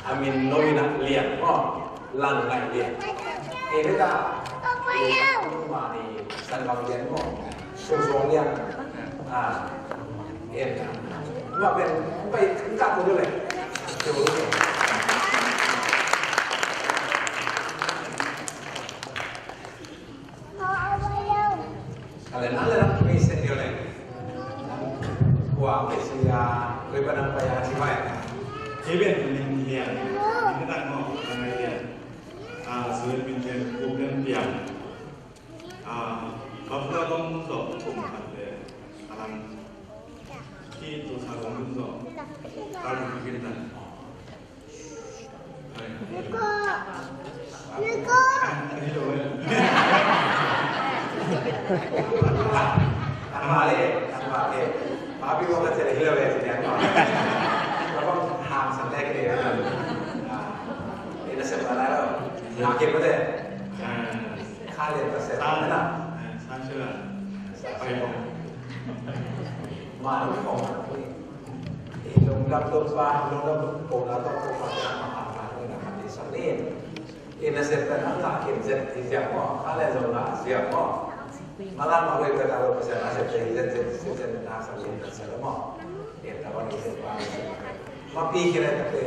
amin nomina lian lan ngai lian kita rumah di sanggam lian susung lianว่าเป็นไปกลับตัวเลยอะไรนั่นเลยนะมีเส้นเดียวเลยว่าไม่ใช่ยาหรือเป็นอะไรใช่ไหมที่เป็นเรียนที่ตั้งห้องอะไรเรียนส่วนเป็นเรียนกลุ่มเรียนเปี่ยมเขาเพื่อต้องสอบกลุ่มกันเลยอะไรที่ตัวชาวบ้านสอบตามที่คิดนั้นนี่เลยทำมาเลยมาพี่ว่าจะได้เรื่องอะไรสักอย่างหน่อยเราต้องทำสัญญากันเลยนะนี่จะเสร็จมาแล้วหาเก็บไว้เลยค่าเรียนจะเสร็จแล้วนะสร้างเชื่อไปลงมาลงของลงรับตัวบ้านลงรับโปรแล้วต้องโปรฟังมาด้วยนะครับที่สันนิษฐานเสร็จแต่ทั้งหลายเห็นเสร็จที่เสียก็ค่าเรียนจบละเสียก็malah mau kita tahu pasal nasib sejen nasib selama ya lawan itu tapi kira kata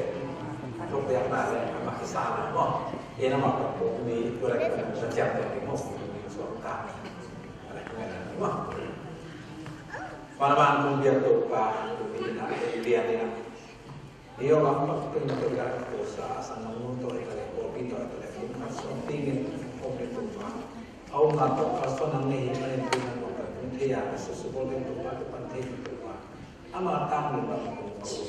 untuk yang mana apa kisah apa ini nama kami boleh kita sejak dari mau suaka ada kena apa malam kemudian tu pak dia ni dia waktu kita bergerak dosa sangat untuk kita kopi atau telefon masuk tinggi kopi tu pakเอามาต้องเอาส่วนนั้นนี่มันเป็นเรื่องของพื้นที่อย่างสุดๆเป็นตัวเป็นพันธุ์เป็นตัวอามาตั้งหรือว่าเป็นตัว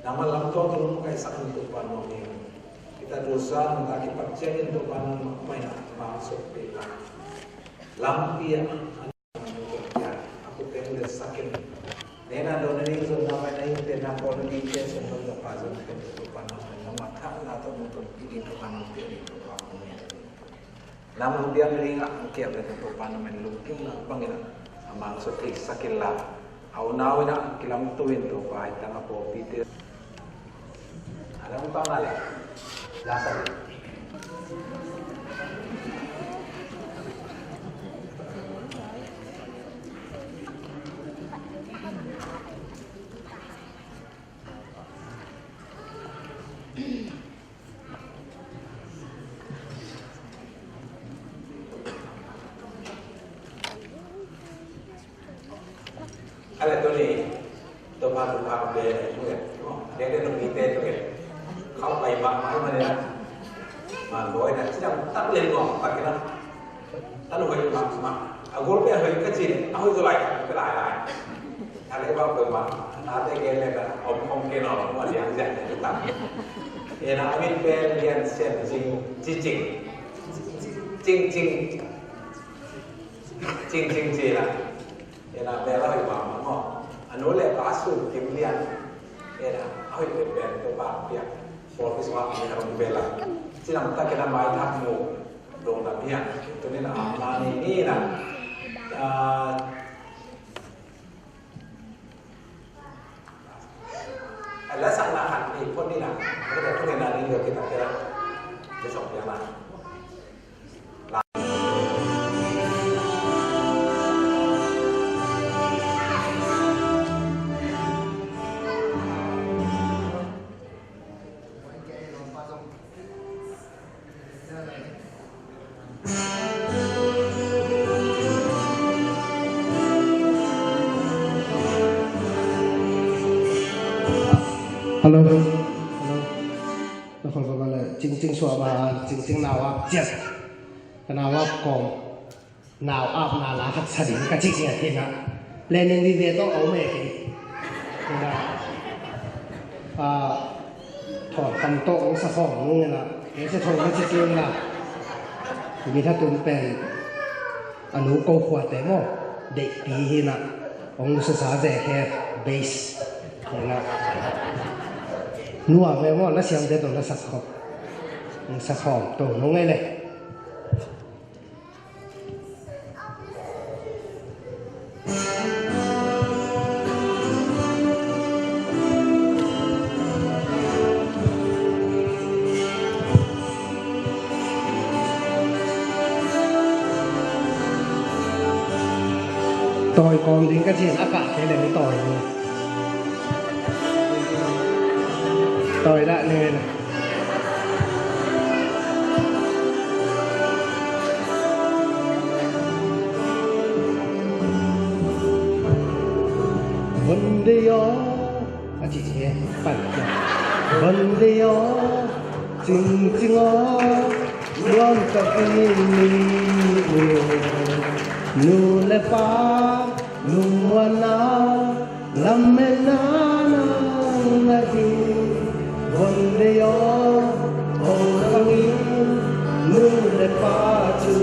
นามาลำตัวตรงนั้นก็สักหนึ่งตัวปานนี้ kita dosa mentaki percaya untuk panen main masuk di lampia aku pengen sakit nena dona ini sudah main ini tena pon ini jadi sudah pasang untuk panen nama tak atau untuk ini panen ini namun dia meringat mungkin ada tempat panen lukis nak panggil amang sotik sakila au nawi nak kilam tuin tu pai tanga popi te ada muka ngale dasarอะไรตัวนี้ตัวพาตัวพาเดินทุกอย่างเด็กๆต้องมีเต้นทุกอย่างเข้าไปบ้านไม้มาเลยนะมาบ่อยนะที่เราตั้งเรียนก่อนตัดกันนะตั้งหัวอยู่มาเอากลุ่มไปหัวกระชินเอาหัวตัวไหลก็หลายอะไรบ้างเปิดมาน้าเด็กๆเลยนะอมเกนออกมาเลี้ยงแจกทุกตัดเอ็นอาวินเป็นเรียนเซนจริงจริงจริงจริงจริงจริงจริงนะena bela iba mo anu le pasu kimlian ena ai le ben to ba pia for this one ni harum bela silang ta kena mai thak mu dong da pia to ni na ma ni na ala sang na han ni pon ni na ko da to ni na ni yo kita kira besok ya lah Hello, nó không có là chính số mà chính nào áp chết, cái nào áp còn nào áp nào là thật sự cái chính là thế nào, lên những đi về đó ấu mẹ thì là thọ cầm tô cũng sắp phòng luôn là cái sẽ thổi cái chiếc là vìถ้าตุนเป็นอนุโกขวดแต่ว่าเด็กปีน่ะองค์ศึกษาแต่แค่เบสนะนัวแม่ว่าแล้วเสียงเด็ดตรงนั้นสักขอบตรงนู้นไงเลย tỏi con đến cái gì ác cả cái này tỏi này tỏi đã này này vấn đề đó chịปั่นกันvấn đề đó chính chính đó luôn tập đi nu le pa nu wana lamena na di vấn đề đó pangi nu le pa chu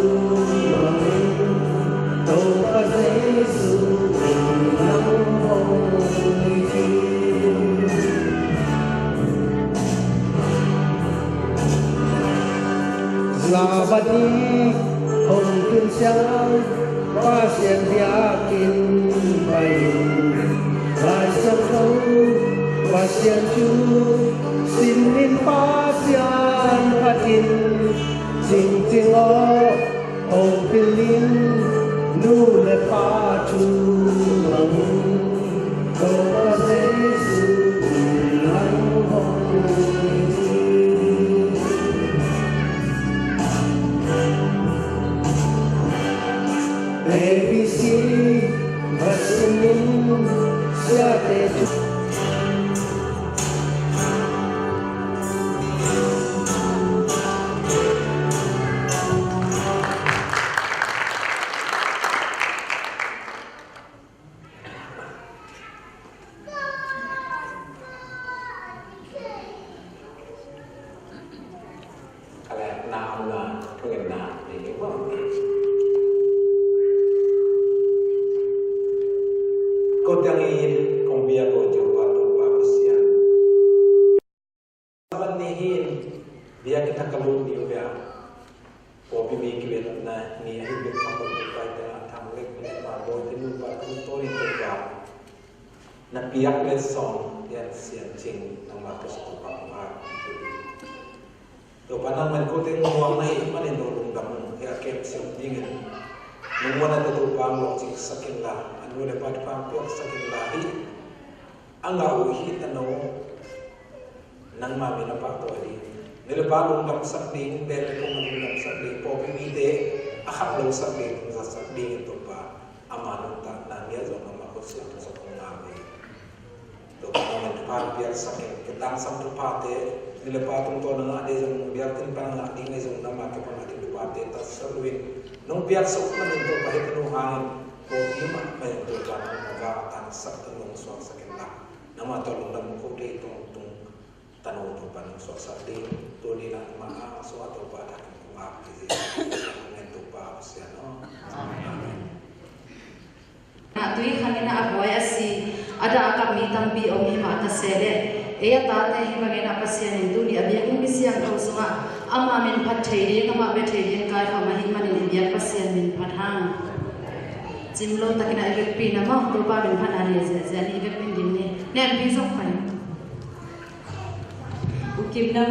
to pa jesu nam ho Sabbath hồng tuyên sáng qua xiên bia kinh bài bài sông thâu qua xiên chú xin linh pa xiên phát in chính chính ó hồng tuyên linh nu le pa chú mong có Giêsu lang hồng ABC Vaseline Siate Kalian nama pengenal ini Kau tangin kong biar kau jawab apa usia. Saban nihin biar kita kalung dia. Kau bibi kibet na ni hidup kamu berkait tamlek malu timu pakai tori terba. Na piak lesson yang sian cing nama kesukaan apa. Do panang man kau tengok uang naik mana dorong damu ya kem siap dingin. Mengwana tu bang lo cing sakin lah. Nule pada pampu sakit lari, angga uhi tanau, nang mami nampak tu adi. Nule balung lam sakding, bel kuman lam sakding, popi mite, akak lam sakding, kunza sakding itu pa, amanun tak nangya zona makut siap tu sakung ngawi. Tu pangan depan biar sakit, ketang sam tu pate, nule patung tu nang ade zona biar timpan nang ade ngai zona makai pangadi tu pate tas serwin, nung biar sakman itu bahaya penuh angin. Kopi mak banyak tuan naga tan sak tenung suak sakitlah. Nama tolong dalam kopi tung tanau tu panung suak sakit. Tu ni nak mak suatu pada kumap di sini. Mengentu pa siano. Amin. Nak tui kami nak abuai asi ada kami tampi omi mak kasere. Ia tate himagena pasien itu dia biar kami siang kau semua. Ama min pathai nama pathai kai kama himanin biar pasien min pathang. Jimlo takina evek pi nama rupa min panani zani evek min dimni ne pi sok pai ukim na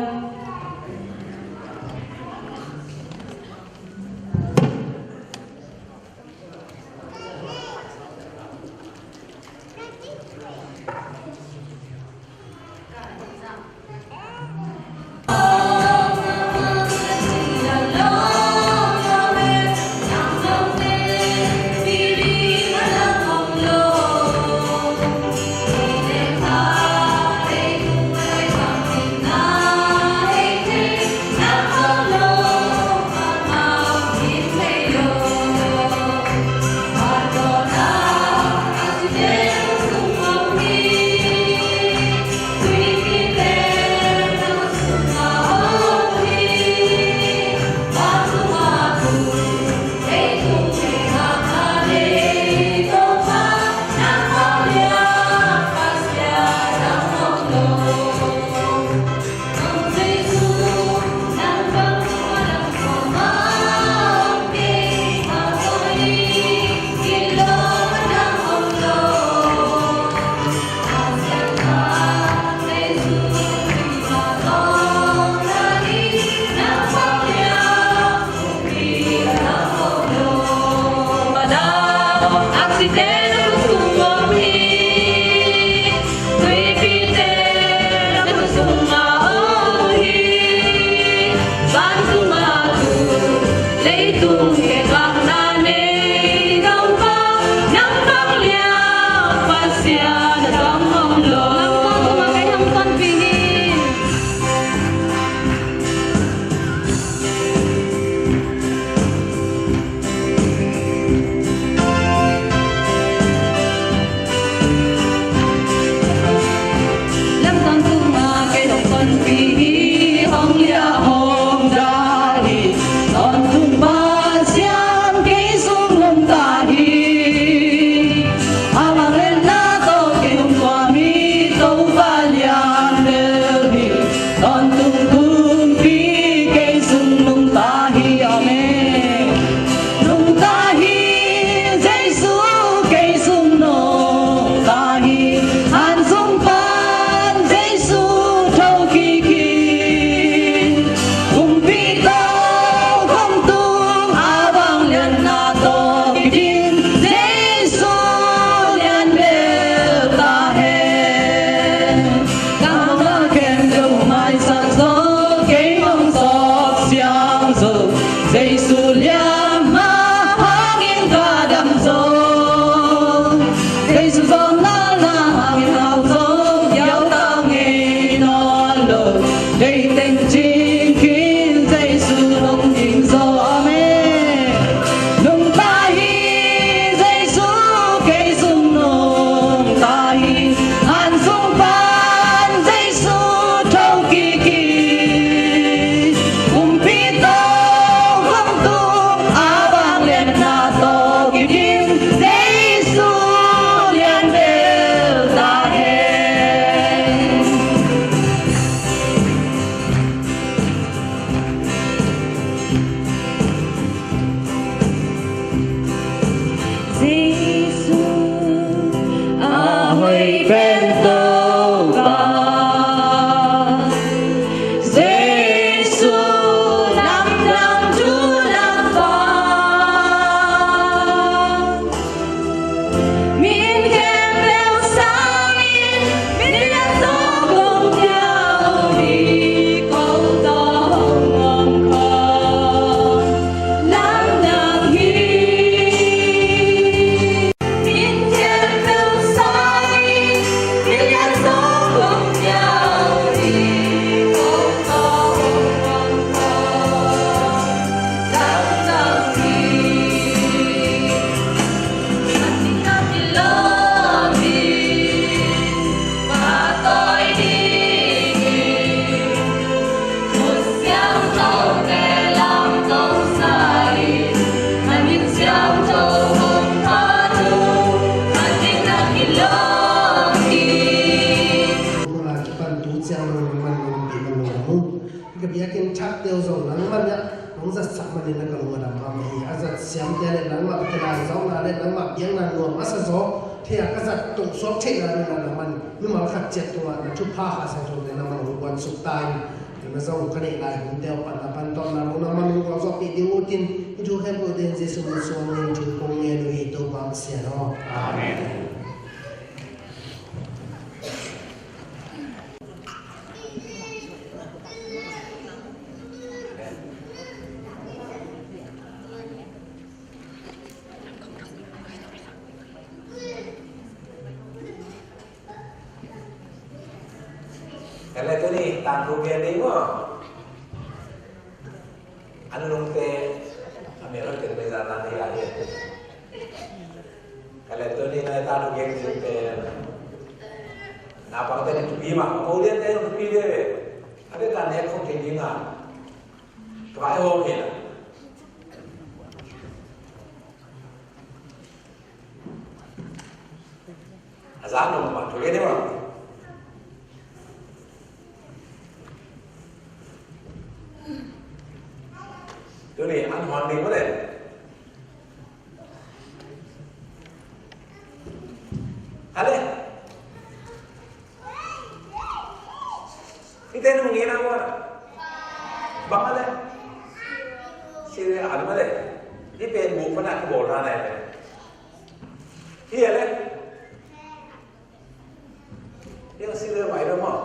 Kalau itu nih tanggung dia ni mo, anu nungte, kami orang kita bisa nanti lahir. Kalau itu nih nanti tanggung dia ni, napa kita ni tubi mah, kemudian kita tubi dia, ada kan yang kau tinggi ngan, tuai hoki lah. Azan nung mah, tuai ni mah. Itu nih, an hoan di mana? Ada? Kita ni mungkin apa? Bang ada? Sini ada mana? Ini pen buku nak keboran ada. Iya le? Yang sini ada mana mah?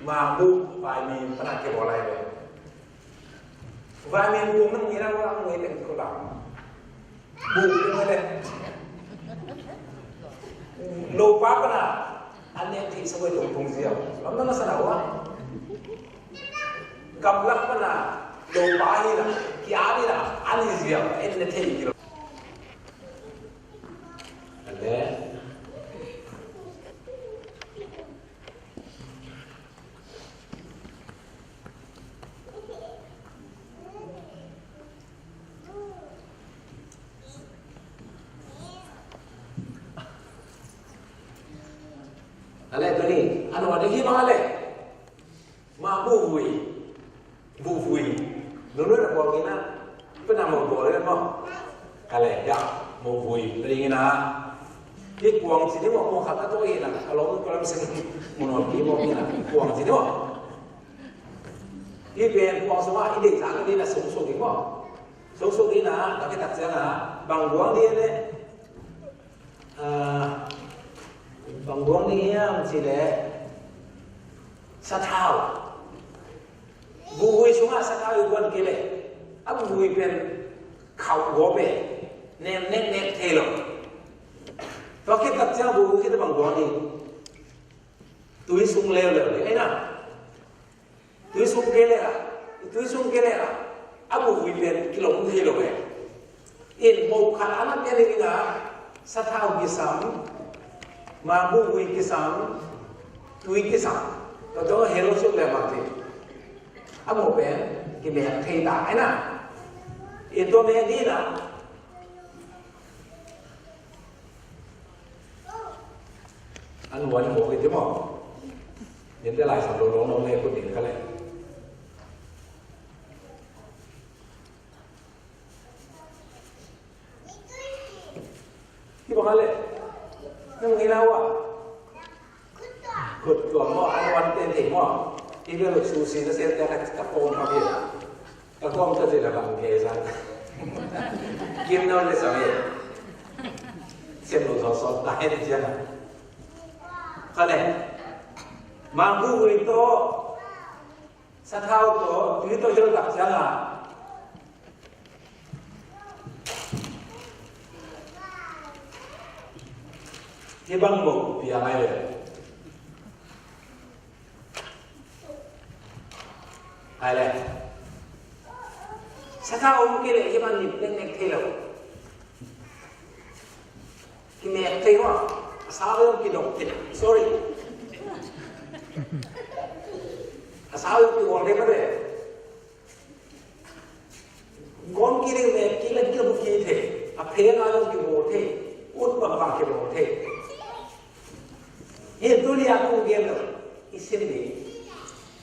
Mampu, pani pernah keboran ada. Và mình buông nó nghĩ ra qua người tình của lòng buông cái người này lâu quá cái nào anh em thì sao bây giờ cùng diều lắm nó sao nào quá cầm lắc cái nào lâu quá đi là kia đi là anh đi diều em là thế gì đấy Ale tu ni, anu ada lima ale, mampu hui. vui nó rất là quan trọng na cái nào một bộ đấy không cái này ya một vui là như na cái quang chỉ nếu mà không khát tôi là kalau kalau misalnya menolak mau ni na quang chỉ nếu cái bên quang semua ini jangan dia nak sống đi mà sống đi na tapi tak jangan bang quang dia ni bang quang ni yang chỉ để sát thao vui xuống sát thao yêu quân kia này ấp vui bên khẩu gõ bể nem thế rồi và cái tập trang vui cái bằng quang đi túi sung leo đấy nào túi sung kia này là ấp vui bên cái lồng thế rồi in một khả năng cái này là sát thao kia sắm mà vui kia sắm túi kia sắm đó là hello sung leo bằng gì ấp một bên cái mẹ thay tải nè in tôi mẹ đi nè anh muốn một cái tiếng mỏ những cái lại sản đồ nó lên của tỉnh cái này khi bọn anh lên nhưng ngày nào à cột của mỏ anh muốn tên tỉnh mỏ khi đưa được sushi nó sẽ ra các con mà biết các con có thể là bằng nghề ra kiếm đâu để sao vậy xem đồ sọt đại thì chưa cái này mang vui to sát thao to tuy tôi chưa gặp chẳng à cái băng bộ thì ai vậy ai đây sát thao ông kia lại cái băng nhịp lên thế nào cái mẹ thấy quá sao ông kia đọc sorry sao ông kia còn đấy mà đấy con kia này mẹ kia là kia một kia thế à phê nào ông kia một thế út bằng kia một thế hiện tôi đi ăn cũng game rồi cái xin đi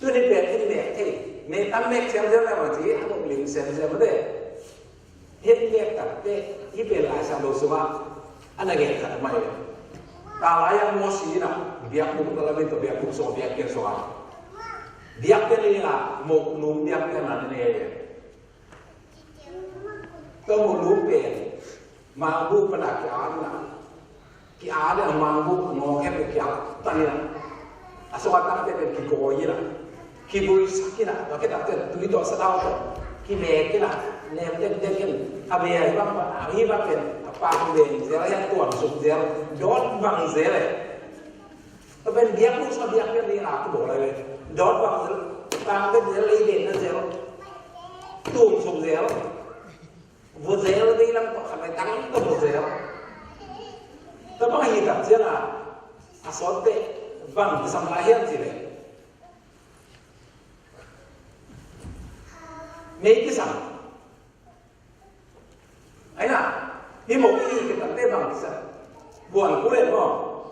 tôi đi về cái mẹ thế mẹ tâm mẹ xem là mà chỉ ăn một liều xem mà đấy hiện mẹ tập thế cái về lại sang đồ số ba anh là nghe thật mày ta lại yang mosi na biak buk dalam itu biak buk so biak ker soal biak ker ni lah một num biak ker mana ni tôi một num pen mang buk pada ki ada mang buk ngokem ki tanya asal tak ada ki koi lah ki bui sakit lah pakai tak ada tu itu asal tahu ki mek lah nem dem kan abia ibang ibang pen pang bền dễ là tuần sụp dễ đốt bằng dễ này ở bên biếc cũng sao biếc bên đi là cái bộ này đốt bằng pang bên dễ lấy bền nó dễ tuồng sụp dễ vừa dễ nó đi làm khả năng tăng nó vừa dễ tất cả những cái dễ là sót tệ bằng cái sắm lá hết gì đấy mấy cái sắm ấy là đi một cái tập tế bằng cái buồn cũng lên không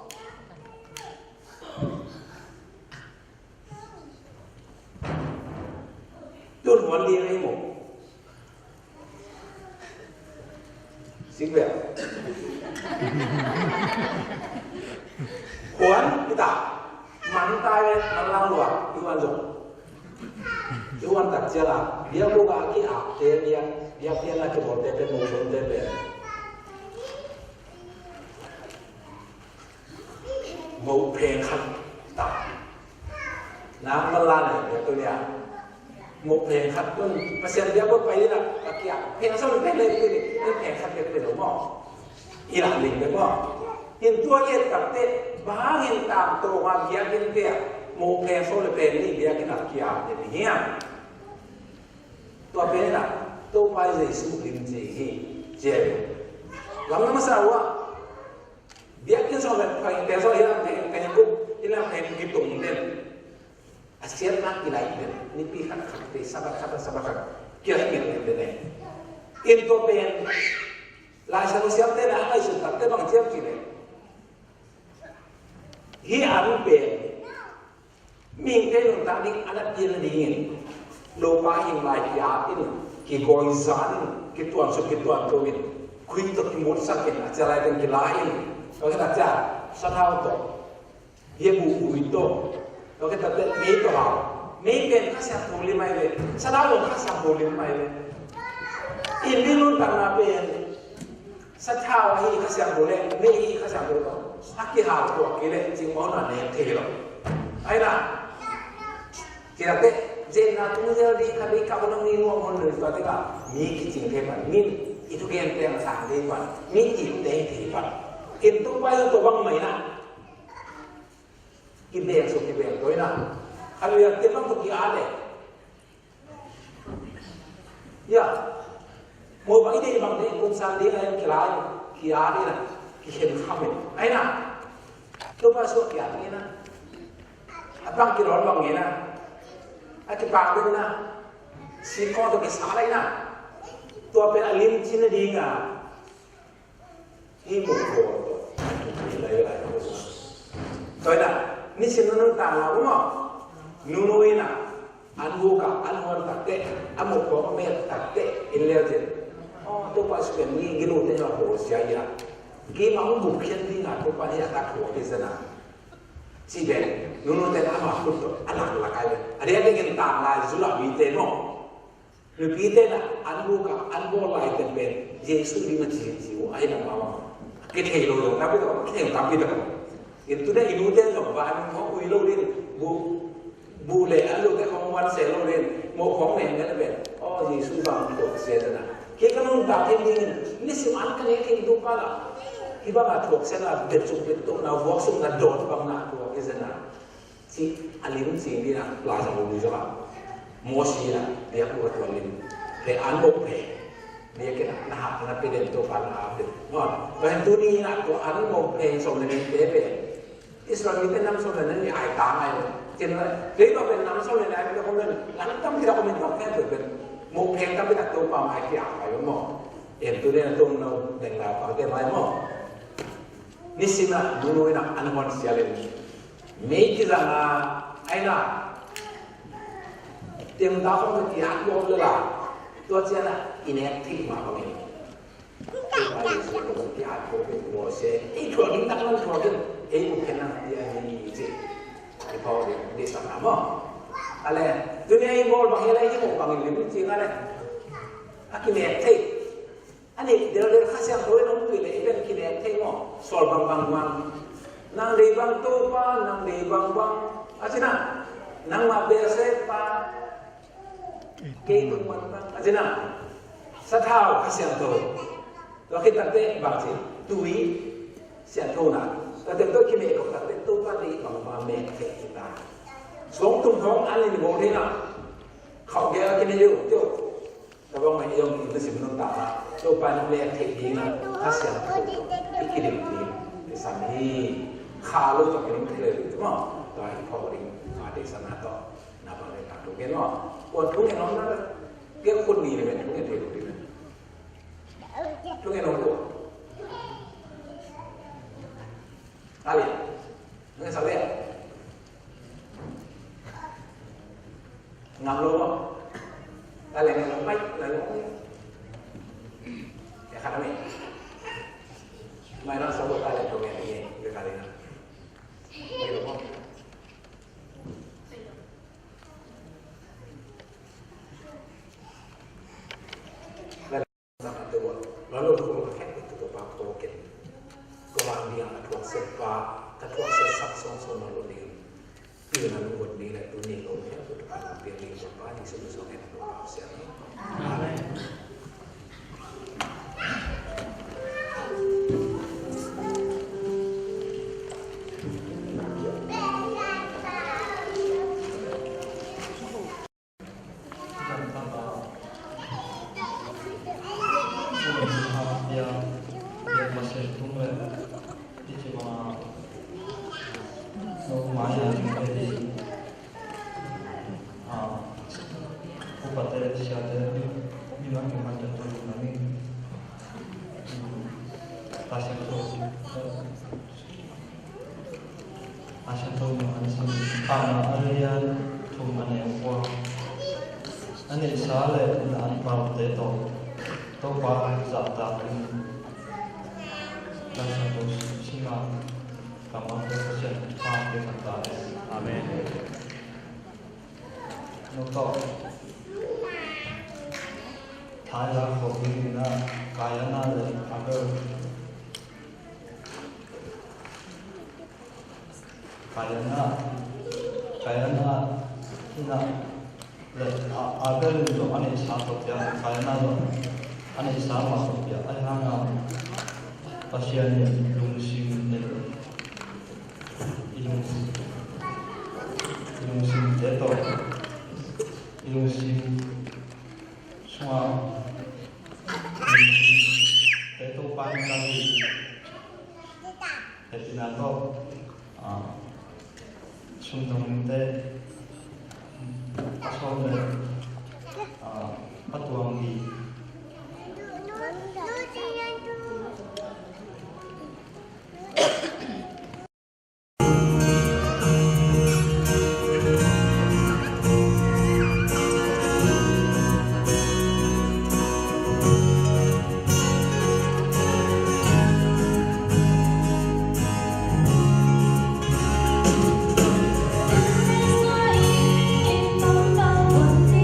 tôi muốn đi hay một xin về quán cái tạ mắng tay mắng lao loạn yêu ăn dùng yêu ăn tập chưa là dia buka cái ảo tiền dia tiền là cái bộ tiền cái bộ tiền tiền một phèn khăn tập námมันlan nàyตัวเนี่ยmột phèn khăn tôi mà xem dia bướcไปlà kia phèn sao mình lên cái phèn khăn cái đúng không ý là mình đúng không hiện tôi hiện tập thế bá hiện tạm tổ mà bia hiện kia một phèn sao là phèn này bia cái nào kia thì nhỉ tôi biết là tôi phải gì sự kiện gì gì lắm nó sao á dia kan soal paling biasa ya kayak aku ini kayak begitu mungkin asyik nak ilai ni pihak kata sabar kira ini deh itu pen lah siapa teh lah ai sudah teh bang siapa kini hi anu pen มีเรื่องต่างๆที่อันนั้นยังดีโลกาหิงลายยาอินกี่กอยซานินกี่ตัวสุกิตัวตัวอินคุยตัวที่หมดสักเห็นอาจจะอะไรกันกี่ลายอินเราก็ตัดจ้าสัตว์เอาตัวเยี่ยบุบุยตัวเราก็ตัดเด็ดมีตัวเราไม่เป็นข้าศึกบุลิไม่เลยสัตว์เอาข้าศึกบุลิไม่เลยอินนี่รุ่นต่างๆเป็นสัตว์เอาให้ข้าศึกบุลิไม่ให้ข้าศึกบุลิสักกี่หาตัวกี่เลยจริงมั้งน่ะเนี่ยเท่หรอไอ้น่ะkita teh jenna tunggal di kali kawan ni ngomong dari tu tega mi kicing hebat min itu kan yang sang hebat mi itu hebat itu pada tu bang mana kita yang suka bang tu ina kalau yang tebang tu dia ada ya mau bang ini bang ni kumsal dia yang kelai kia ada na kia kami ina tu pasuk kia ina abang kira orang ina Aki panggung na, si kau tu kesalai na, tu apa alim cina dinga, ini bukan tu, ini lagi tu. Tahu tak? Ni cina nung tanah rumah, nunui na, anbuka, anhuan takte, amu kau mer takte, ini aja. Oh, tu pas kan ni ginu tu yang harus jaya. Gimana mau bukan dinga, tu pada yang tak kuat di sana. Si ben, nunu ten ama kuto, anak lakai. Ada yang tang lai sulah bite no. Bite na anbuka, anbolai ten ben. Yesus di masjid jiwa, ay na mama. Kita hilo dong, tapi tu kita yang tapi tu. Itu dah ilu ten dong, bahan mau ilu din, bu le, alu ten kong wan selo din, mau kong yang kan ben. Oh Yesus bang tu siapa na. Kita nunu tak kendingin, ni si mana kan yang kendu pala. Iba nga tuwag siya na bersuk-betuk na waksum na doon pang na tuwag isa na si alim si hindi na plaza mo dito ka mo siya dia ko at walim kaya ano pe dia kina nahanapin ito para nahanapin bahkan tuni na ko ano mo pe so na rin pepe Israel kita nam so na rin ay tangay kaya dito pe nam so na rin ko na lang tam kita ko minto kaya pe mo pe tam kita to pa mai kaya kayo mo ito rin na itong dengla pa kaya mai mo Nisima dulu ina anuan sialin. Meiki zanga aina. Tiang tahun tiap yo lela. Tua ciana inaktif mah kami. Ayo sebelum tiap yo mo se. Itu ni tak lalu tuakin. Bukan dia ni je. Ibu di sana mo. Ale dunia ini bol bang helai ni mo bang lebih cian ale. Akhirnya inaktif. Ani dia khas yang dua orang pilih event kita tengok soal bang nang di bang tu pa nang di bang asina nang mabese pa kei bang asina sathau khas yang tu lo kita te bang si tui sian tu na tapi tu kita ikut tapi tu pa di bang me kita song tung hong ani ni boleh na kau dia kini tu tapi orang yang itu sebelum tak Sopan lihat keinginan hasil itu ikirim di sana ini kalau tak kirim ke itu mah dari pouring ada di sana tu napa mereka tu kan mah waktu yang orang dia pun ni ni kan dia tu ni tu kan orang kali ni saya ngamlo kali ni lepas lalu kami mana sebut kali tu yang ini kali ni baik lalu kalau pakai itu tu pak token kalau dia atuan sepa atuan sesak song lalu dia dia lalu buat dia tu ni kalau dia tu kalau dia ni sepa di sebelum itu apa siapa asyatong ansan pana alian tumane wa ani sale na anpau te to pa zata asyatong sima kama te pasyan pa te kata amen no to thaya khobi na kaya na le agar kaya na hina le agar lo ane sa to ya kaya na lo ane sa ma to ya ai hanga pasyan ni lungsim ne ilungsim te to ilungsim semua te to pan kali te pinato sundong te asal patuang di Hãy subscribe cho kênh Ghiền Mì Gõ để không bỏ lỡ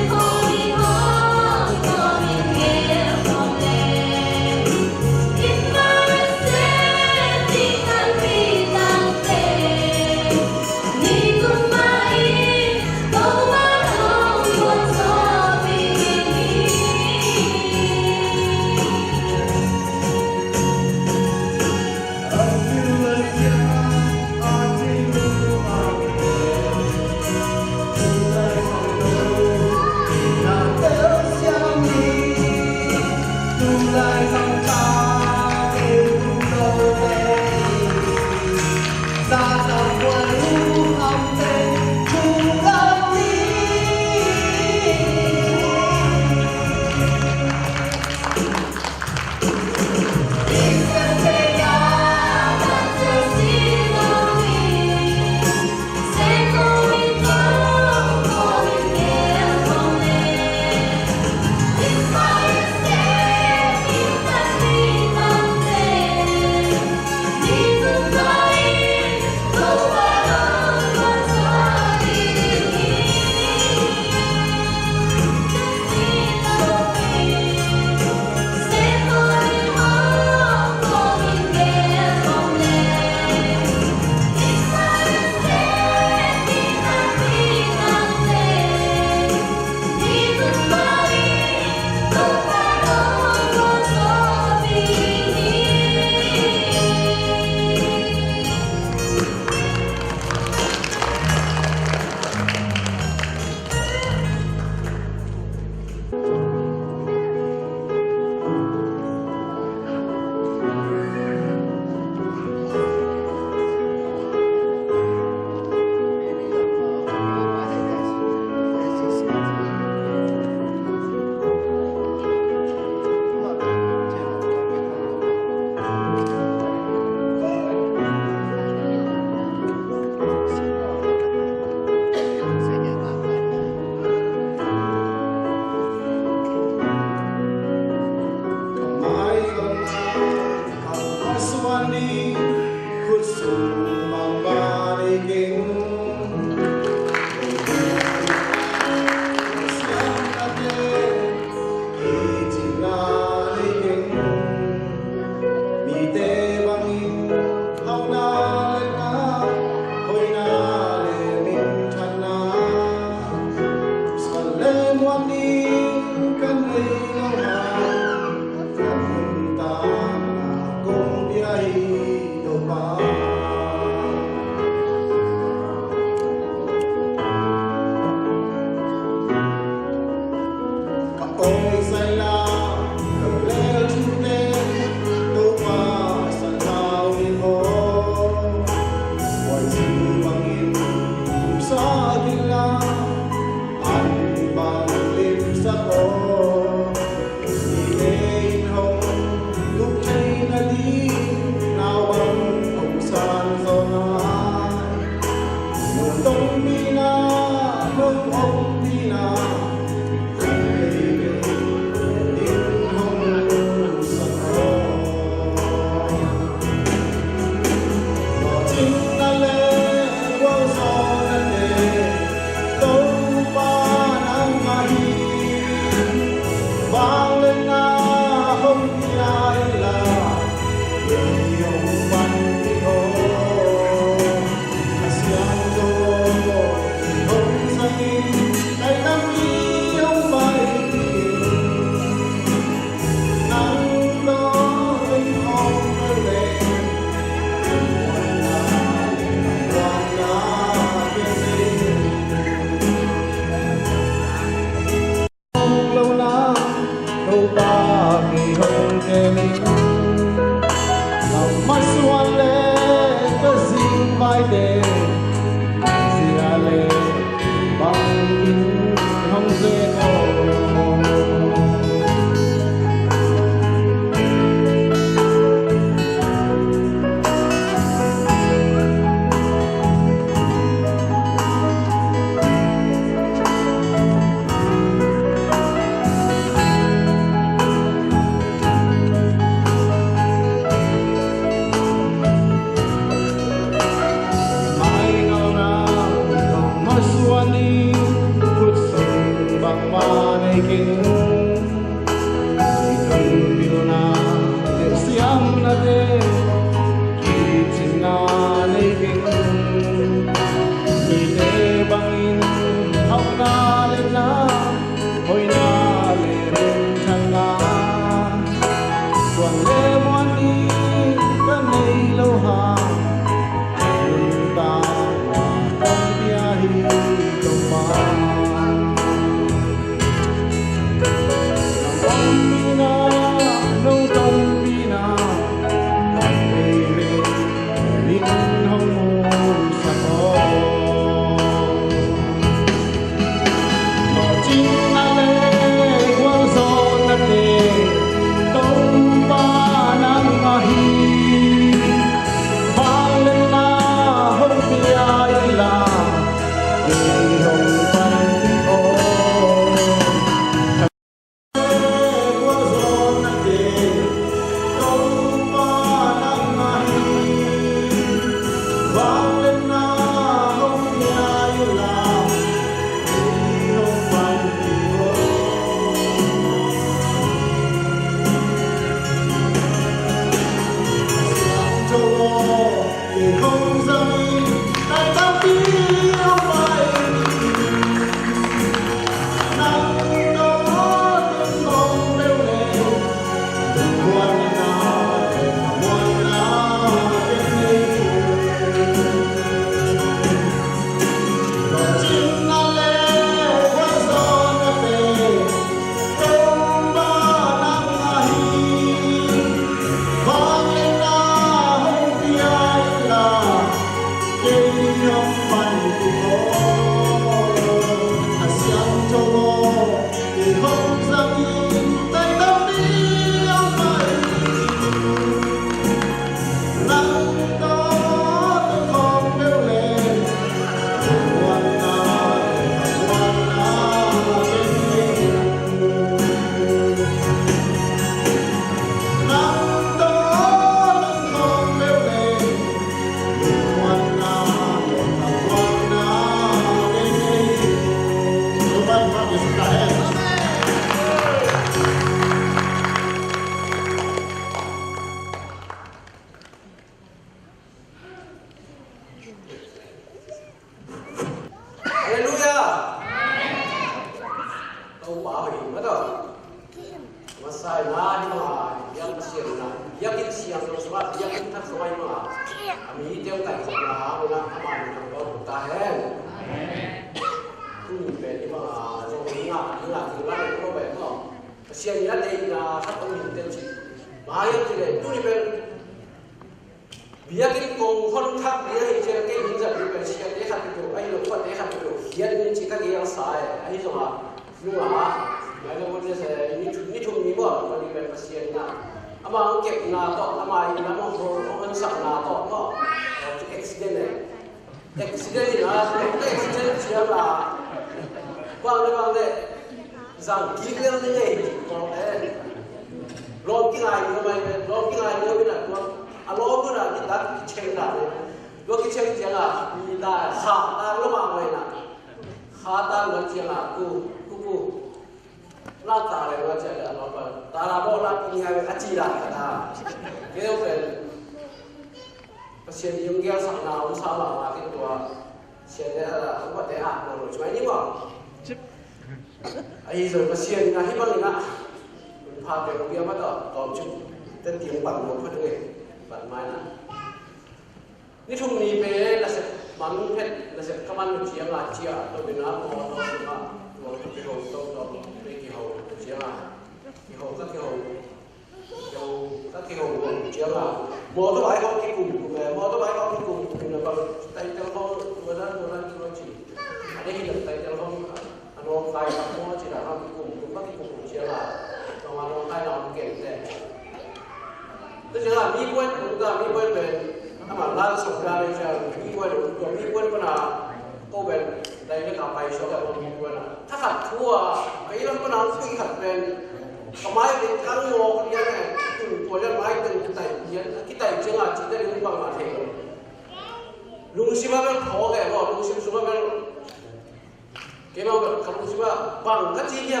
Kemau kalau siapa bang kecilnya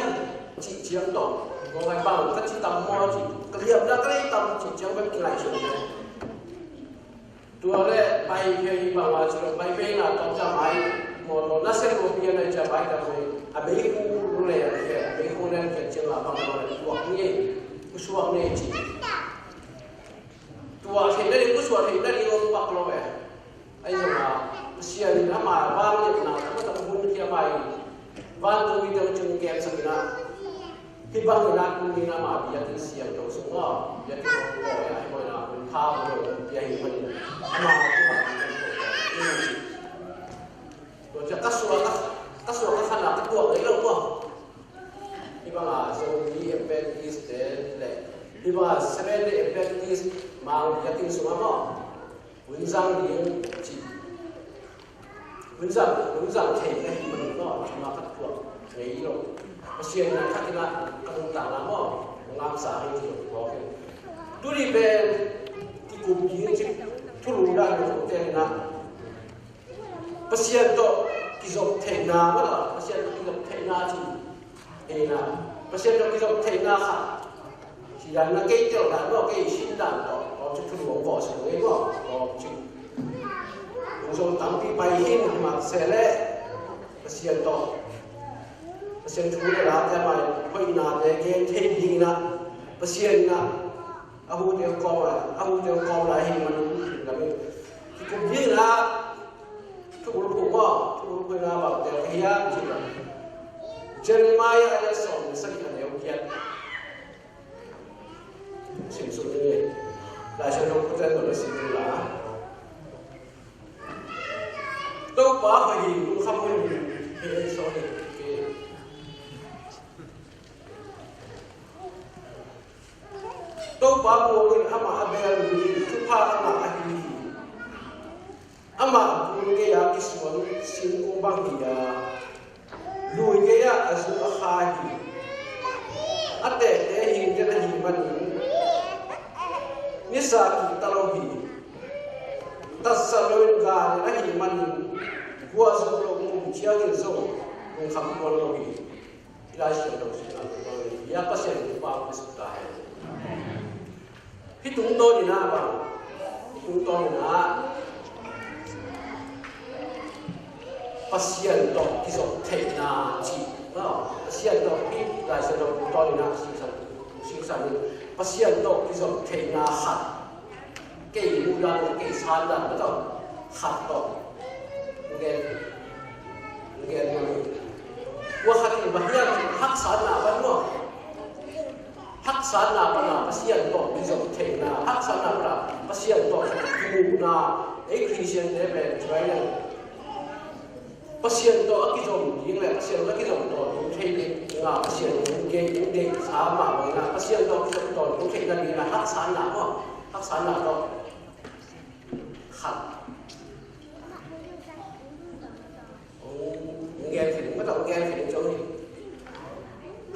chỉ chiếm tổ có ngày bằng các chỉ tầm mò chỉ cái hiệp ra cái tầm chỉ chiếm bên cái lại xuống tua đấy bay về bằng là chỉ bay về là tóm ra máy một nó sẽ một cái này cho bay ra về à bây khu này là bây khu này là chỉ là bằng là cuộc như cái số này chỉ tua thì đây cái số thì đây ông bác lo về anh dùng là xiên nó mà van như nào nó tầm hun kia bay van tôi đi đâu chung kèm sang na khi bằng người ta cũng đi na mà bây giờ thì xiên đâu xuống đó bây giờ thì có cái hay là mình thao rồi bây giờ mình mà rồi cho các số các khăn là cái tuồng đấy đâu không? Khi mà Zomi SDA Tulsa khi mà Sabbath Tulsa mang cái tin số mà hunzatna chỉ hunzatna thì cái mình nó mà các tuồng đấy đâu, cái chuyện này các cái công tác làm làm sao thì có cái đối với cái cụm gì chứ thu lũ ra được tiền nào pasien to kizok thena wala pasien to kizok thena chi ena pasien to kizok thena kha si dan na ke tel dan no ke sin dan to o chu thu wo bo so we bo o chu so tam pi bai hin ma se le pasien thu le la ta mai hoi na de ke thei ding na pasien na ahu de ko la hin man la me ki ko bi naทุกรูปว่าทุกรูปนาแบบเดียวกันยังจริงเจริญมาอย่างนี้ส่งสักอย่างเดียวกันสิ่งสุดนี้หลายชนก็จะโดนสิ่งนี้ละต้องป้าไปดูคำพูดเฮ้ยสอนต้องป้าบอกว่าอามาเบลทุกภาคอามาอาฮีama luge ya kiswan sin ko bangiya luge ya azu akhahi ate e hinge na himan nisa ki talohi tasaloin ga na himan huwa zo lo mu chiagin zo ko kham ko lo hi ila shi lo shi na ya pasien pa pasuta hai hitung to ni na ba hitung to ni na pasien to kizok thena chi no pasien to pi lai se to to ni na sing san pasien to kizok thena hat ke mu da ke san da to hat to nge no wa hat ni bahyan hak san na ban no hak san na ban na pasien to kizok thena hak san na ban pasien to mu na e christian de be try pasien to akizom ying le pasien to akizom to thei ni nga pasien ke de sa ma ba na pasien to akizom to thei na ni na hak san na mo hak san na to khat o nghe thì bắt đầu nghe thì cho ni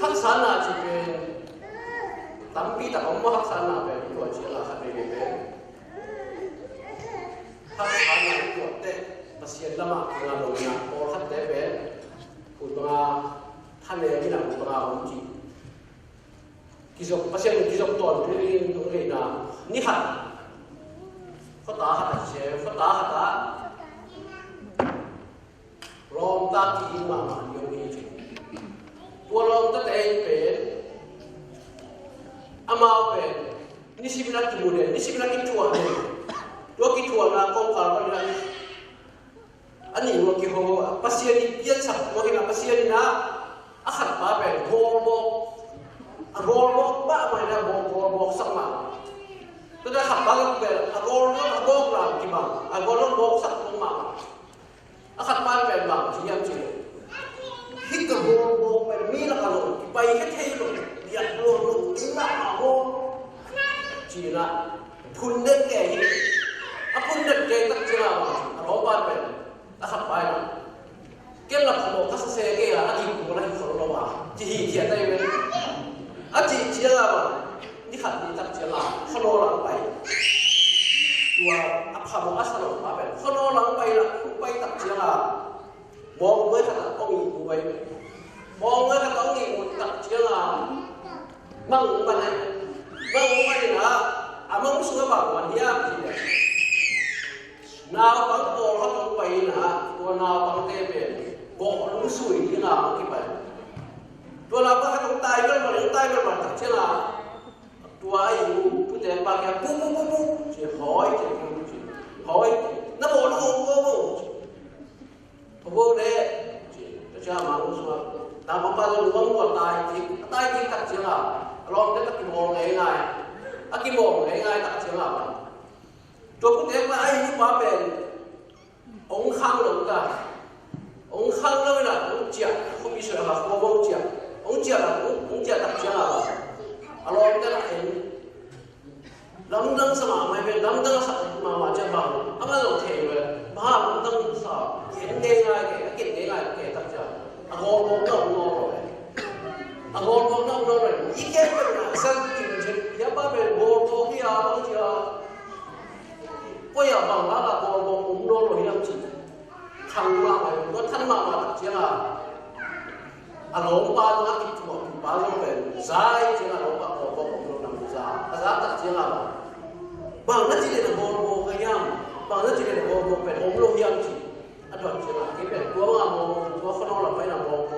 hak san na chi pe tam pi ta mo hak san na pe ko chi la khat ni pe hak san na ko te pasien lama nga lo na or khat te be pu ba than le ni na pu ba hu ji kizok pasien kizok ton pu ni no le na ni khat ko ta khat che ko ta khat ta rom ta ki ma ma yo ni ji pu rom ta te pe ama pe ni sibina ki mo de ni sibina ki tuwa de to ki tuwa na ko ka ba ni ani wo ki ho pasien ni pian sa wo ki na pasien na akhat pa pe rol bo ba ma na bo sa ma to da khat ba pe rol la ki ba rol bo sa ma akhat pa pe ba chi yam chi hit ka bo pe mi la ka lo ki pai ka thei lo ya lo ki ma ho chi na phun de ke apun de ke tak chira ma ro ba pe akhat pai la kel la pho ka se ke la ani ko la ko lo wa chi hi chi dai we a chi chi la ba ni khat ni tak chi la ko lo la pai tua a pha mo asalo ba pe ko lo la pai la ku pai tak chi la mo mới khat ko mi ku pai mong cái tao nghĩ một tập chia là mong bạn này mong xuống bảo bạn hiệp gì đấy nào bằng bộ họ tụi bay là tua nào bằng tê bền bộ lúng sủi như nào cái bài tua nào bằng cái tay cái mà tập chia là tua ấy tụi tê bằng cái bu chỉ hỏi nó bộ nó vô đấy cha mà cũng xuống ta không bao giờ muốn còn tay thì tập chia là lo cái tập kim mồm này kim mồm này tập chia là tôi cũng thấy mà anh như quá bền ông khăng lắm cả ông khăng lắm là ông chẹt không bị sợ hả không ông chẹt là ông chẹt tập chia là lo cái này lắm đăng sao mà mày lắm đăng sao mà chơi bằng anh bao giờ thề rồi ba lắm đăng sao hiện ngay cái tập chia ngon rồi ngon rồi ý kiến là sao tìm chuyện giá ba bền ngon kia bao giờ bây giờ bằng đó là ngon cũng ngon rồi em chỉ thằng mà mày có thân mà tập chia là lỗ ba nó kịp thuộc ba nó bền dài chỉ là lỗ ba cũng nằm giá tập chia là bằng nó chỉ là ngon cái nhau bằng nó chỉ là ngon bền ốm luôn em chỉ anh nói chỉ là cái bền của mà nó không là phải là ngon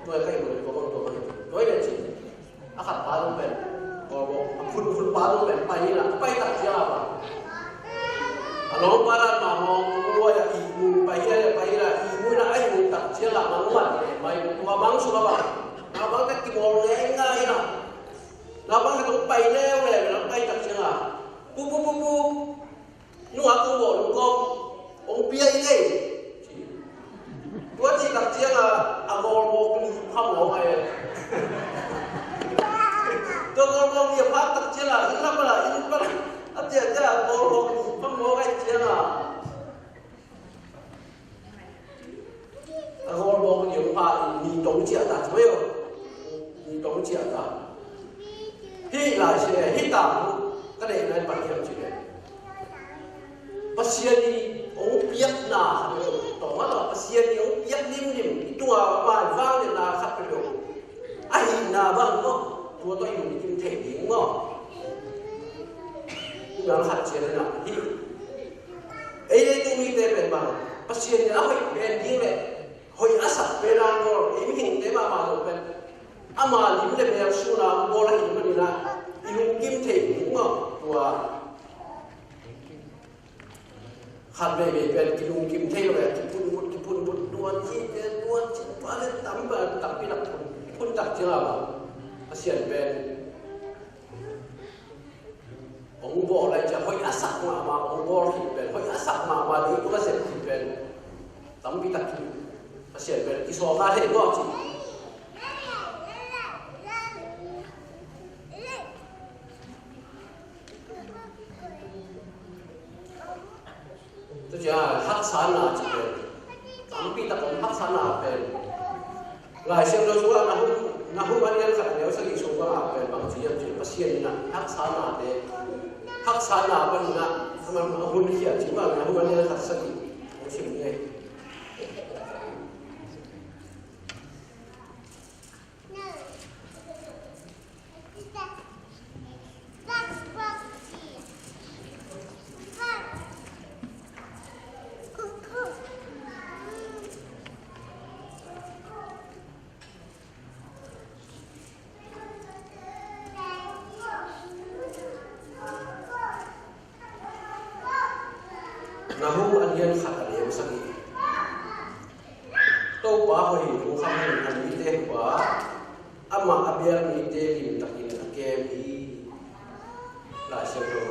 tôi cái người của con tôi là chỉ khát ba nó bền phun ba nó bền bay tập chia là nó ba là mà mua là ibu bay là ibu là anh tập chia là mà nó mày mà bắn xuống các bạn nó bắn cái kim bồn ngay nè nó bắn cái tấm bay leo này nó bay tập chia là bu nó ăn con bò đúng không ông bia gì tôi chỉ tập chia là bò không ngon này tôi con nhiều phát tập chia là ít lắm là anh chị là bò không ngon cái chia là bò nhiều phát nhìn đúng chia ta thấy không nhìn đúng chia ta khi là sẽ hít tạm cái này là bản hiệu chuyện này bác sĩ đi ông biết là tổng là bác sĩ đi ông biết lim tua bài vang thì là khát cái đồ ai là vâng không tua tôi dùng kim thể đúng không nhưng mà khát chuyện là hi ấy đấy tôi nghĩ thế về bằng bác sĩ thì áo bên như vậy hồi áo sạch bên nào rồi em hình thế mà rồi bên mà lim lên bên su là bò lại mình là dùng kim thể đúng không tua khát về bên cái dùng kim thể rồi kim phun đuôi chi phá lên tắm bị đặt phun đặt chưa nào xiên bên ông bò lại cho hơi ác sắc mà ông bò thì bên hơi ác sắc mà đi cũng có xiên thì bên tắm bị đặt xiên bên cái số ra thế có gì tôi chỉ hát sáng là chỉ bên tắm bị đặt hát sáng là bên lại xem nó số là nó không bao nhiêu cả nếu sang số các bạn về bằng chỉ nhận chuyện bác sĩ là hát sáng là bên là mà hôn kia chỉ mà không bao nhiêu thật sự nó chỉ như thế nahu alian khat alian sangi to pa ho hi lu kham hin ani te pa ama abia ni te lim takin akem hi la se ro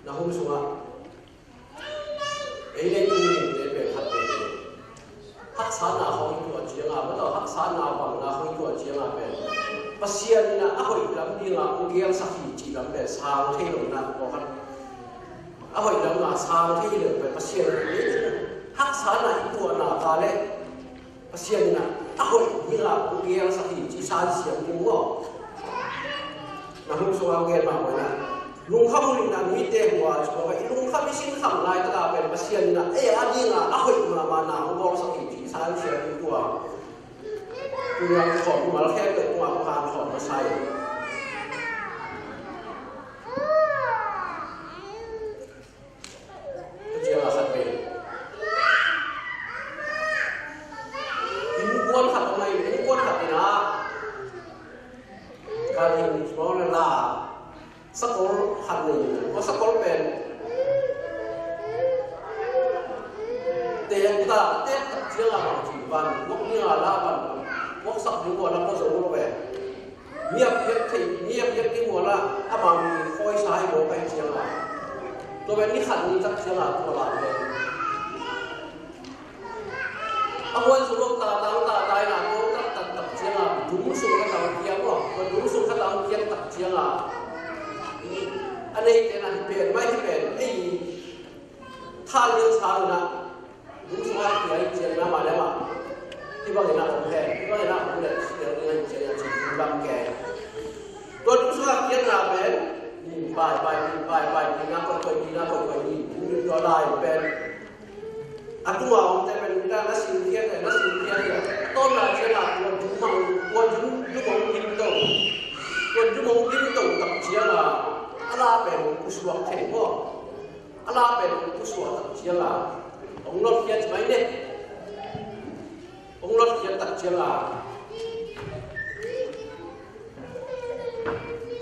nahu suwa ei le tu ni te pe khat te hak sa na ho tu a chianga ma to hak sa na bang na ho tu a chianga pe pasian na a hoi lam ni nga ku giang sa hi chi lam pe sang the lo na ko khat à hồi đó là sao thế được phải bác sĩ hát sáng này tua là ta đấy bác sĩ là à hồi như là cũng kia sao thì chỉ sáng xiêm đúng không là không số ao nghe mà vậy là lung không thì là mỹ tê hòa cho vậy lung không xin khẩm lại tất cả về bác sĩ là ấy anh đi là à hồi mà nào không có sao thì chỉ sáng xiêm đúng không คือเราถอดมาแล้วแค่เกิดมาพานถอดมาใส่ก็เจียละสัตว์เป็นหินก้วนขัดทำไมหินก้วนขัดนี่นะการหินมองนั่นล่ะสกอลขัดหนึ่งเพราะสกอลเป็นเตียงตาเตียงเจียละบางทีวันพวกนี้ละวันพวกสักถึงวันละก็จะรู้ไปเงียบเงียบที่เงียบเงียบที่หัวละถ้าบางมีคอยซ้ายโบไปเจียละตัวเป็นนี่ขัดนี่จักเจียละตัวละเลยเอาวันสุดตาตั้งตาได้นะโบตักเจียละดุ้งสูงกระตังเทียมหรอกดุ้งสูงกระตังเทียมตักเจียละอันนี้เป็นอันเปลี่ยนไม่ที่เป็นไอ้ท่าเลี้ยงช้างนะดุ้งสูงอะไรเจียละมาแล้วที่บ้านเราผมแพ้ที่บ้านเราผมเนี่ยเดี๋ยวนี้เจียละจีนบางแก่ตัวดุ้งสูงเจียละเป็นนี่ไปนี่น้าคนนี่น้าคนนี่ตัวลายเป็นอันตัวผมจะเป็นด้านนักสิ่งเทียนเนี่ยนักสิ่งเทียนเนี่ยต้นอะไรเจียละตัวดุ้งมังตัวดุ้งมงกินโตตัวดุ้งมงกินโตตักเจียละอะไรเป็นกุศลเทพพ่ออะไรเป็นกุศลตักเจียละองค์รถเทียนใช่ไหมเนี่ยองค์รถเทียนตักเจียละ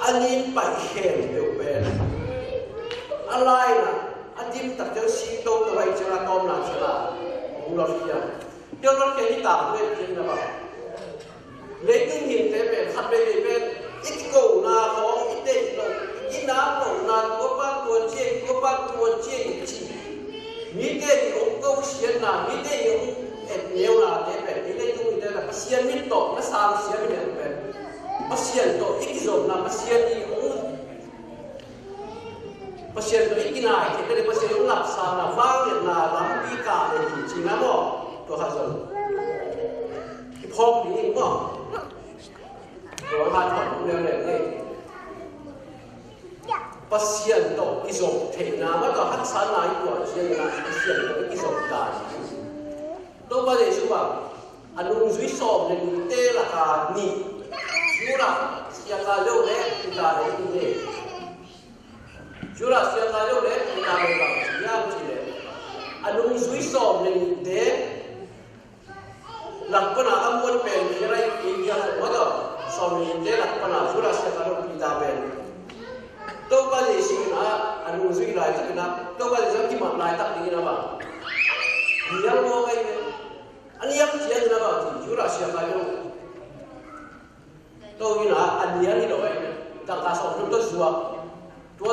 อันนี้ไปเห็นเดียวเป็นอะไรนะอันที่ตักเจ้าสีโตตัวไอ้เจ้าละต้มละเจ้าละองค์รถเทียนเจ้ารถเทียนที่ต่างเวทจริงนะบ่เล็กยิ่งหินเต็มเป็นขัดเป็นอีกโกนาเขาอีเด็กโตอีน้ำโตนาตัวบ้านตัวเชี่ยจีมีเด็กองค์เก้าเสียนนามีเด็กองค์เอ็ดเนียวนาเนี่ยเป็นมีเด็กองค์เดียวนะเสียนมิโตนะสามเสียนเนี่ยเป็นเสียนโตอีกโซนนะเสียนอีองค์เสียนโตอีกนายที่เป็นเสียนองค์หลับสามนะฟังเนี่ยนะลำปีกาเนี่ยจริงนะบ่ตัวข้าศึกที่พ่อมีเองบ่ตัวข้าถอดเรื่องเนี่ยpasien to isok theina ma to hat san nai ko chen na pasien to isok ta to ba de suba anung zui som ne te la ka ni jura sia ka lo le ta le ni jura sia ka lo le ta le ba ya chi le anung zui som ne te lakpana amon pen rai ki ya ma to som ne te lakpana jura sia ka lo ta pen đâu bao giờ suy nghĩ anh muốn suy lại chắc là đâu bao giờ chỉ một lại tập đi nào mà nhiều mua cái anh em chỉ là nào thì chú là xem lại luôn đâu như là anh nhớ đi rồi đang cả sống chúng tôi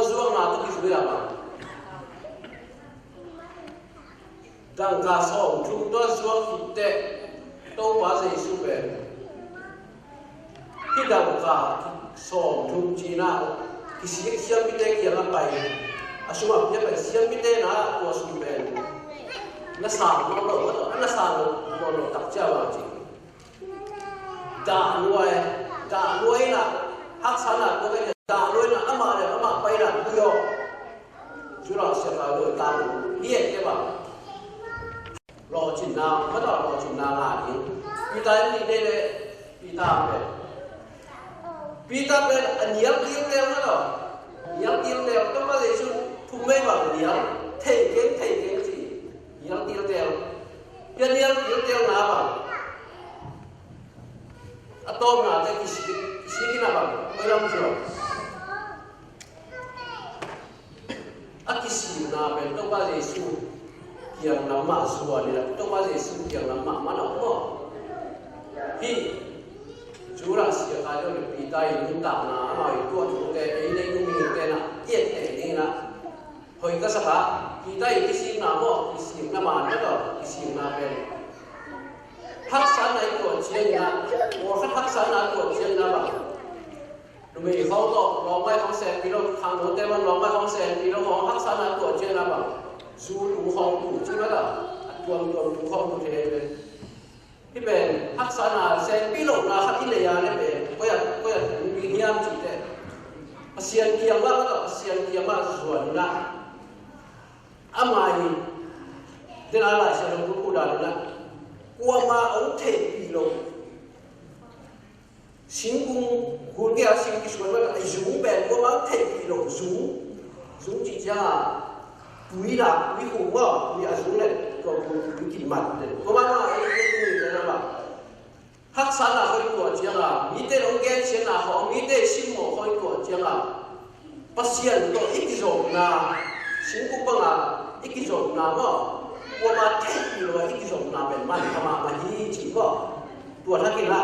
xuống nào tôi đi suy làm đang cả sống chúng tôi xuống thì tệ đâu bao giờ suy về khi đang cả sống chúng chỉ nào kisi siam pite kia la pai asuma pia pai siam pite na ko su ben na sa no tak cha wa chi da nuai na hak sana ko ke da nuai na ama pai na yo chu ra sia ka lo ta ye ke ba lo chin na ma da lo chin na la ni pi ta ni de le pi ta pe anyam tiêm leo nó rồi anyam tiêm leo tôi bao giờ xuống thùng mây vào anyam thầy kiến gì anyam tiêm leo anyam tiêm leo nào vào atom nào thế kisi nào vào tôi làm rồi kisi nào bên tôi bao giờ xuống kiang nằm mà xuống này tôi bao giờ xuống kiang nằm mà nó không hi chú là sự khai được bị tai những tạm na mà tua chúng cái ấy đây cũng nhiều cái na tiết cái này na hồi cái sao cả bị tai cái gì nào mo cái gì nào mà nó đó cái gì nào bên hắc sản này của chuyện na hoặc hắc sản này của chuyện na mà rồi mình không lo lo mai không xem video hàng đầu tiên mình lo mai không xem video họ hắc sản này của chuyện na mà dù đủ không đủ chứ đó là tuần đủ không đủ thếที่เป็นทักษะนาเซนพิโลนาขัดที่เลยาเนี่ยเป็นก็อยากมีเงียบจุดเด่นเสียงเกียงว่าก็เสียงเกียงว่าส่วนละอามาอีเดินอะไรเสียงพูดอะไรนะกลัวมาเอาเทพิโล chính cũng hôn kia sinh cái suy mà ai dùng bền của mang thể bị lộ dùng chỉ ra túi là túi khủng mà túi ai dùng này còn túi kỳ mặt này có bao nhiêu cái người này mà hắc sản là hơi của chỉ là mỹ tê ông nghe chuyện là họ mỹ tê sinh mổ hơi của chỉ là bác sĩ nó ít cái dùng là chính cũng bằng là ít cái dùng là mà qua mà thể bị lộ ít cái dùng là bền mạnh mà chỉ cóตัวท่ากินละ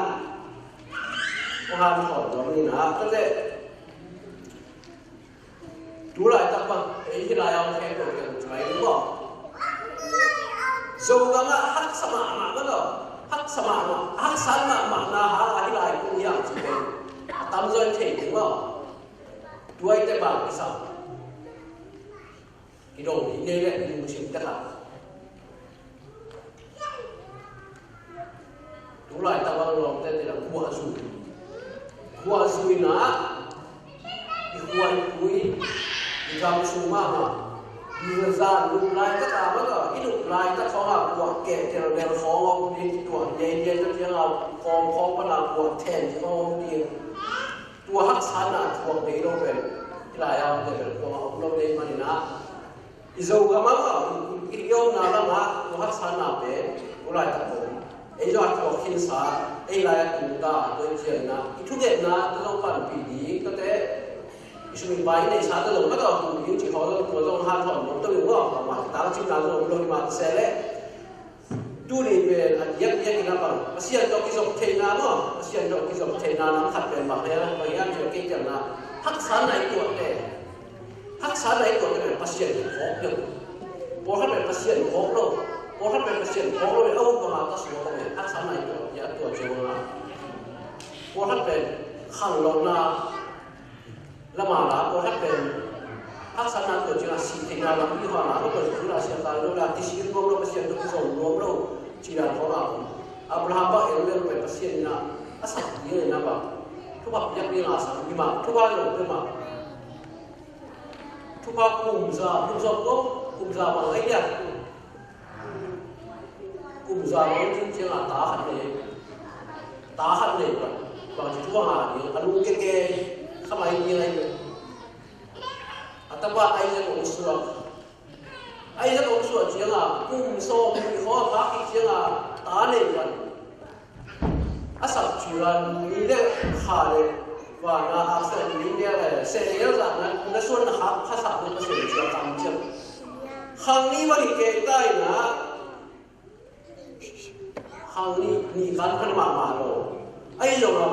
พาถอดตรงนี้นะตั้งแต่ดูหลายตักบ้างไอ้ที่เราเอาแค่ตัวกันไหนรู้บ่โจกังอ่ะฮักสมาหมาก็เหรอฮักสมาหมาฮักสันหมานาหาอะไรหลายคนอย่างจริงเป็นตามใจเท่งบ่ด้วยแต่บางที่สั่งที่โดนที่นี่แหละที่มันชิมตะขาดูหลายตะวันลงแต่ละหัวซุยนะอีหัวคุยอีกำชูมากอ่ะมีเงินซาลูกลายก็ตามแล้วก็อีลูกลายก็เขาหาหัวแก่เจริญแล้วเขาเอาดีตัวเย็นๆก็ที่เราคอปนาหัวแทนที่เขาดีตัวฮักษาหน้าตัวเดียวเป็นที่ลายเอาแต่ตัวเอาลงเลยมันนะอีโจก็มาก็อีโยนาละมาตัวฮักษาหน้าเป็นดูหลายตะวันไอ้ยอดตัวขินสาไอ้ลายตุ่มตาตัวเจียนะอีทุกอย่างนะต้องปั่นปีดีก็แต่ช่วยไปในชาติลงก็ต้องยิ่งที่เขาตัวต้องหาถอนมันต้องอยู่ว่ามาตามจิ้มน้ำลงมาเสร็จแล้วดูนี่เป็นยักษ์นะบ้างเสียดอกกิจเทนาเนาะเสียดอกกิจเทนาน้ำขัดเป็นแบบนี้นะบางอย่างจะเก่งจังนะทักษะไหนตัวเนี่ยทักษะไหนตัวเนี่ยเป็นเสียดของเดียวพอถ้าเป็นเสียดของเราพอถ้าเป็นเสียดของเราเอาตัวมาตัดสินว่าเนี่ยทักษะไหนตัวอย่าตัวเจ้านะพอถ้าเป็นขันลงนาละมาละพอถ้าเป็นทักษะนั้นตัวเจ้าสิ่งที่เราไม่รู้นะก็เป็นที่เราเสียตายเราที่สิ่งที่เราเสียตัวที่ส่งรวมเราที่เราของเราอับราฮัมก็เอเรื่องเป็นเสียนะอาศัยเยอะนะบ่ทุกภาพยังมีอาศัยมีมาทุกภาพหลงไปมาทุกภาพกุมซาก็กุมซาบางไอ้เนี่ยกุมซาบางจริงๆตาหันเลยบางทีทุกหาเนี่ยอารมณ์เก๋ๆทำไมมีอะไรเนี่ยแต่ว่าไอ้เจ้าองค์ส่วนจริงอ่ะกุมโซ่มีข้อพักจริงอ่ะตาเนี่ยกันอาศัยจุลันมีเรื่องขาเลยว่านะอาศัยมีเรื่องอะไรเสียเยอะจังนะนั่นส่วนนะครับภาษาเป็นภาษาจีนต่างจังครั้งนี้วันที่เกิดได้นะครั้งนี้มีการพัฒนามาแล้วไอ้เจ้าเรา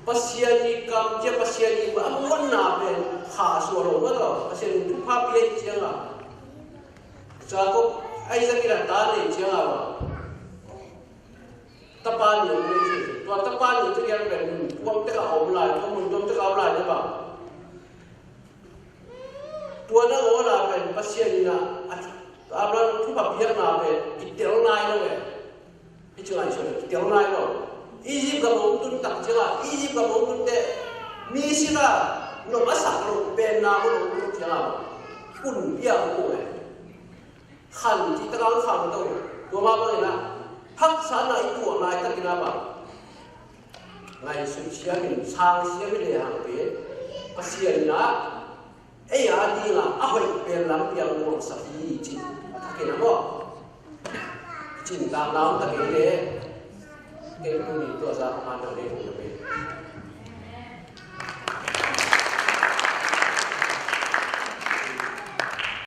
ปัสยานีกรรมเจ้าปัสยานีว่ามันน่าเป็นขาส่วนเราก็ต้องปัสยานีทุกภาพเยี่ยมจังอ่ะจากก็ไอ้สักการะตาเนี่ยจังอ่ะตะปานอยู่นี่ตัวตะปานอยู่ที่ยังเป็นพวกตะกเอาลายพวกมันต้องตะกเอาลายนะบ่ตัวนั้นโอ้น่าเป็นปัสยานีนะอาบน้ำทุกภาพเยี่ยมน่าเป็นกิเตียวนายนะเว้ยไอ้จังไงช่วยกิเตียวนายเนาะอียิปต์กับมงตุนตักเจ้าอียิปต์กับมงตุนเตมีสิละนกอาศักลงเป็นนามลงตุนเจ้าคุณเบี้ยกูเลยขันที่ตะการขันตัวมาบ้างนะทักษะไหนตัวนายตะกินาบ้างนายสุเชียมินช้างเชียมินเลยหางเป็นภาษาหน้าไอ้ยาดีละเอาไปเป็นลำเปียงวงสักทีจิตะกินาบ่จินตามน้ำตะกินเลยเกี่ยวกับตัวสารพัดเรื่องนี้